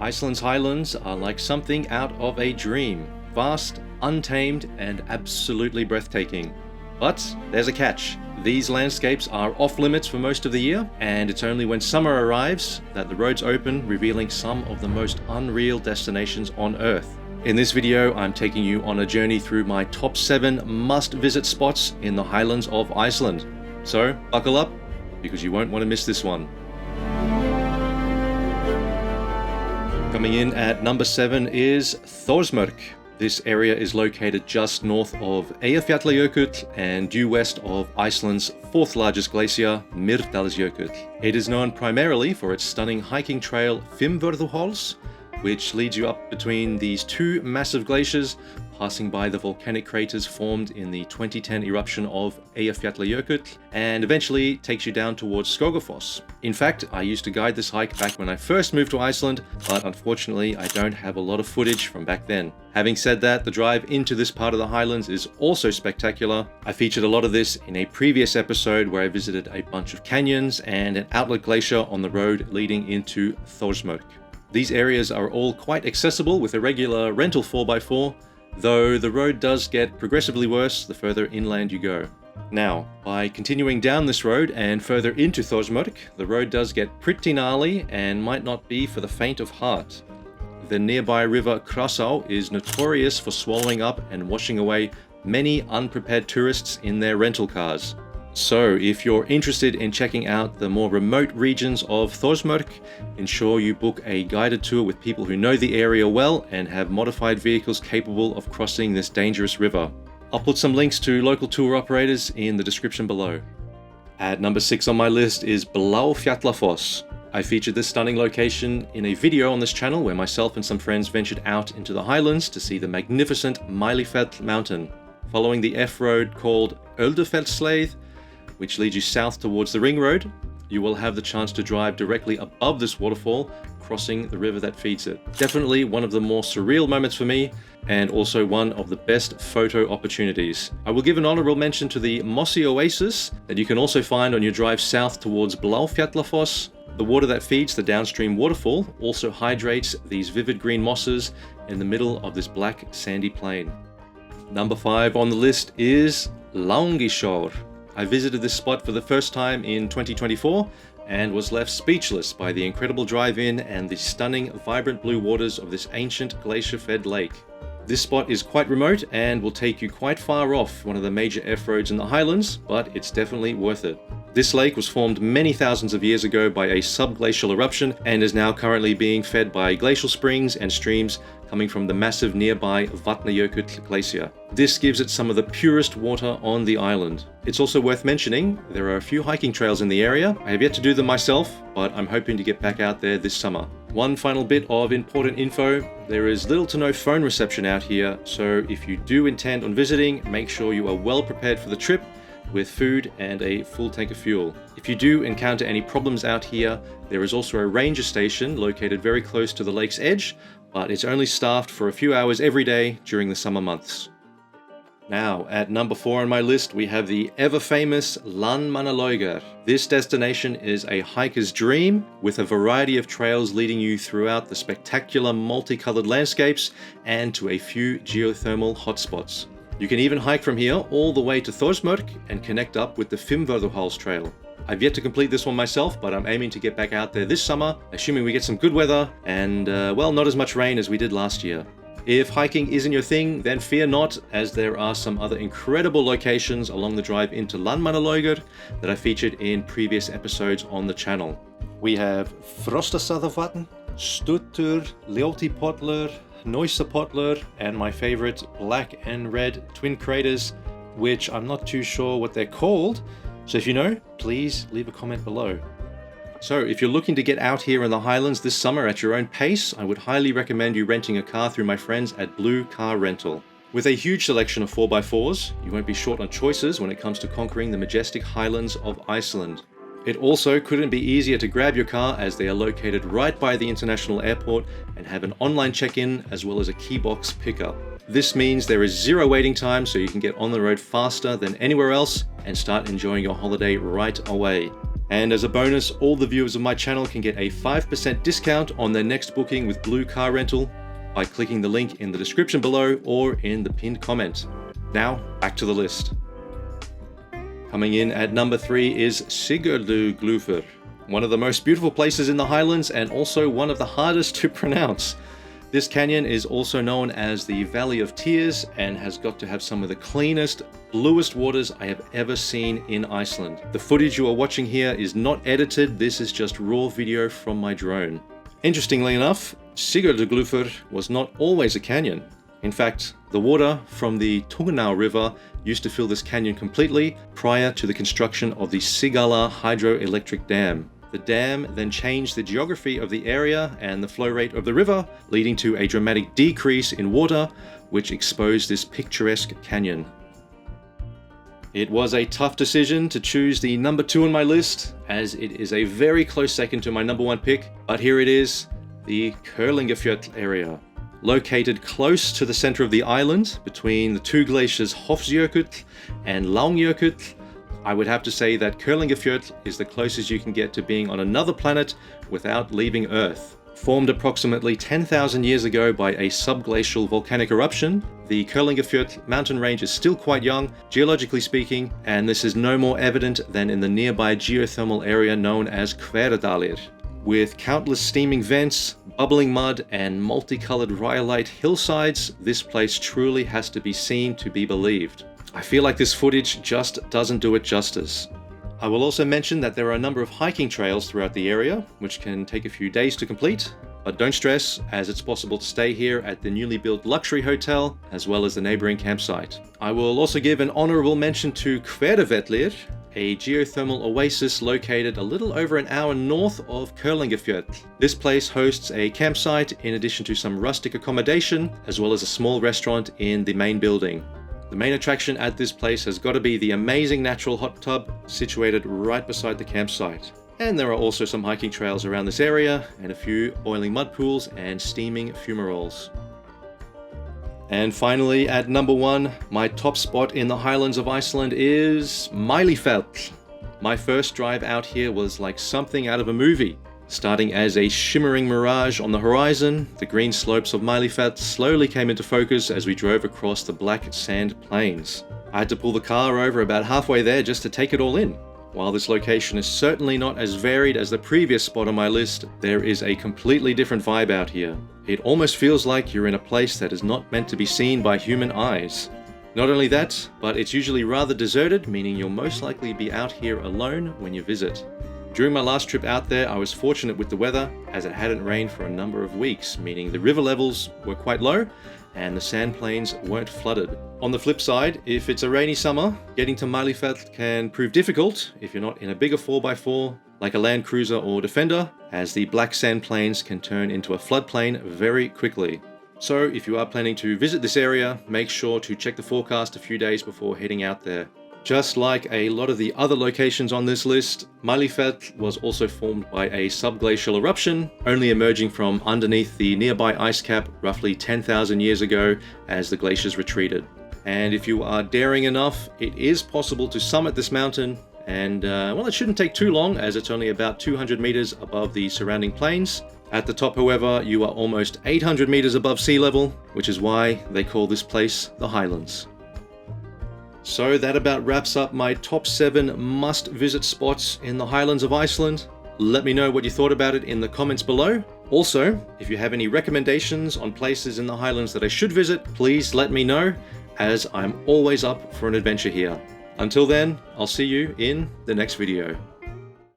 Iceland's highlands are like something out of a dream. Vast, untamed, and absolutely breathtaking. But there's a catch. These landscapes are off limits for most of the year, and it's only when summer arrives that the roads open, revealing some of the most unreal destinations on Earth. In this video, I'm taking you on a journey through my top 7 must-visit spots in the Highlands of Iceland. So, buckle up, because you won't want to miss this one. Coming in at number 7 is Þórsmörk. This area is located just north of Eyjafjallajökull and due west of Iceland's 4th largest glacier, Mýrdalsjökull. It is known primarily for its stunning hiking trail Fimmvörðuháls, which leads you up between these two massive glaciers, passing by the volcanic craters formed in the 2010 eruption of Eyjafjallajökull, and eventually takes you down towards Skógafoss. In fact, I used to guide this hike back when I first moved to Iceland, but unfortunately I don't have a lot of footage from back then. Having said that, the drive into this part of the Highlands is also spectacular. I featured a lot of this in a previous episode where I visited a bunch of canyons and an outlet glacier on the road leading into Þórsmörk. These areas are all quite accessible with a regular rental 4x4, though the road does get progressively worse the further inland you go. Now, by continuing down this road and further into Þórsmörk, the road does get pretty gnarly and might not be for the faint of heart. The nearby river Krásá is notorious for swallowing up and washing away many unprepared tourists in their rental cars. So, if you're interested in checking out the more remote regions of Þórsmörk, ensure you book a guided tour with people who know the area well and have modified vehicles capable of crossing this dangerous river. I'll put some links to local tour operators in the description below. At number 6 on my list is Bláfjallafoss. I featured this stunning location in a video on this channel where myself and some friends ventured out into the highlands to see the magnificent Mælifell mountain. Following the F-road called Öldufellsleið, which leads you south towards the ring road, you will have the chance to drive directly above this waterfall, crossing the river that feeds it. Definitely one of the more surreal moments for me, and also one of the best photo opportunities. I will give an honorable mention to the mossy oasis that you can also find on your drive south towards Bláfjallafoss. The water that feeds the downstream waterfall also hydrates these vivid green mosses in the middle of this black sandy plain. Number 5 on the list is Langisjór. I visited this spot for the first time in 2024 and was left speechless by the incredible drive-in and the stunning, vibrant blue waters of this ancient glacier-fed lake. This spot is quite remote and will take you quite far off one of the major F-roads in the Highlands, but it's definitely worth it. This lake was formed many thousands of years ago by a subglacial eruption and is now currently being fed by glacial springs and streams coming from the massive nearby Vatnajökull glacier. This gives it some of the purest water on the island. It's also worth mentioning there are a few hiking trails in the area. I have yet to do them myself, but I'm hoping to get back out there this summer. One final bit of important info, there is little to no phone reception out here, so if you do intend on visiting, make sure you are well prepared for the trip with food and a full tank of fuel. If you do encounter any problems out here, there is also a ranger station located very close to the lake's edge, but it's only staffed for a few hours every day during the summer months. Now, at number 4 on my list, we have the ever-famous Landmannalaugar. This destination is a hiker's dream, with a variety of trails leading you throughout the spectacular multicolored landscapes and to a few geothermal hotspots. You can even hike from here all the way to Þórsmörk and connect up with the Fimmvörðuháls trail. I've yet to complete this one myself, but I'm aiming to get back out there this summer, assuming we get some good weather and, well, not as much rain as we did last year. If hiking isn't your thing, then fear not, as there are some other incredible locations along the drive into Landmannalaugar that I featured in previous episodes on the channel. We have Frostastaðavatn, Stuttur, Ljótipollur, Hnúsapollur, and my favorite black and red twin craters, which I'm not too sure what they're called, so if you know, please leave a comment below. So if you're looking to get out here in the Highlands this summer at your own pace, I would highly recommend you renting a car through my friends at Blue Car Rental. With a huge selection of 4x4s, you won't be short on choices when it comes to conquering the majestic Highlands of Iceland. It also couldn't be easier to grab your car as they are located right by the international airport and have an online check-in as well as a key box pickup. This means there is zero waiting time, so you can get on the road faster than anywhere else and start enjoying your holiday right away. And as a bonus, all the viewers of my channel can get a 5% discount on their next booking with Blue Car Rental by clicking the link in the description below or in the pinned comment. Now, back to the list. Coming in at number 3 is Sigöldugljúfur, one of the most beautiful places in the Highlands and also one of the hardest to pronounce. This canyon is also known as the Valley of Tears and has got to have some of the cleanest, bluest waters I have ever seen in Iceland. The footage you are watching here is not edited, this is just raw video from my drone. Interestingly enough, Sigöldugljúfur was not always a canyon. In fact, the water from the Tunguná River used to fill this canyon completely prior to the construction of the Sigala hydroelectric dam. The dam then changed the geography of the area and the flow rate of the river, leading to a dramatic decrease in water, which exposed this picturesque canyon. It was a tough decision to choose the number 2 on my list, as it is a very close second to my number 1 pick, but here it is, the Kerlingarfjöll area. Located close to the center of the island, between the two glaciers Hofsjökull and Langisjór, I would have to say that Kerlingarfjöll is the closest you can get to being on another planet without leaving Earth. Formed approximately 10,000 years ago by a subglacial volcanic eruption, the Kerlingarfjöll mountain range is still quite young, geologically speaking, and this is no more evident than in the nearby geothermal area known as Hveradalir. With countless steaming vents, bubbling mud, and multicolored rhyolite hillsides, this place truly has to be seen to be believed. I feel like this footage just doesn't do it justice. I will also mention that there are a number of hiking trails throughout the area, which can take a few days to complete, but don't stress, as it's possible to stay here at the newly built luxury hotel, as well as the neighboring campsite. I will also give an honorable mention to Hveradalir, a geothermal oasis located a little over an hour north of Kerlingarfjöll. This place hosts a campsite in addition to some rustic accommodation, as well as a small restaurant in the main building. The main attraction at this place has got to be the amazing natural hot tub situated right beside the campsite. And there are also some hiking trails around this area and a few boiling mud pools and steaming fumaroles. And finally, at number 1, my top spot in the Highlands of Iceland is Mælifell. My first drive out here was like something out of a movie. Starting as a shimmering mirage on the horizon, the green slopes of Mælifell slowly came into focus as we drove across the black sand plains. I had to pull the car over about halfway there just to take it all in. While this location is certainly not as varied as the previous spot on my list, there is a completely different vibe out here. It almost feels like you're in a place that is not meant to be seen by human eyes. Not only that, but it's usually rather deserted, meaning you'll most likely be out here alone when you visit. During my last trip out there, I was fortunate with the weather, as it hadn't rained for a number of weeks, meaning the river levels were quite low and the sand plains weren't flooded. On the flip side, if it's a rainy summer, getting to Mælifell can prove difficult if you're not in a bigger 4x4 like a Land Cruiser or Defender, as the black sand plains can turn into a floodplain very quickly. So if you are planning to visit this area, make sure to check the forecast a few days before heading out there. Just like a lot of the other locations on this list, Mælifell was also formed by a subglacial eruption, only emerging from underneath the nearby ice cap roughly 10,000 years ago as the glaciers retreated. And if you are daring enough, it is possible to summit this mountain, and well, it shouldn't take too long as it's only about 200 meters above the surrounding plains. At the top, however, you are almost 800 meters above sea level, which is why they call this place the Highlands. So that about wraps up my top 7 must-visit spots in the Highlands of Iceland. Let me know what you thought about it in the comments below. Also, if you have any recommendations on places in the Highlands that I should visit, please let me know, as I'm always up for an adventure here. Until then, I'll see you in the next video.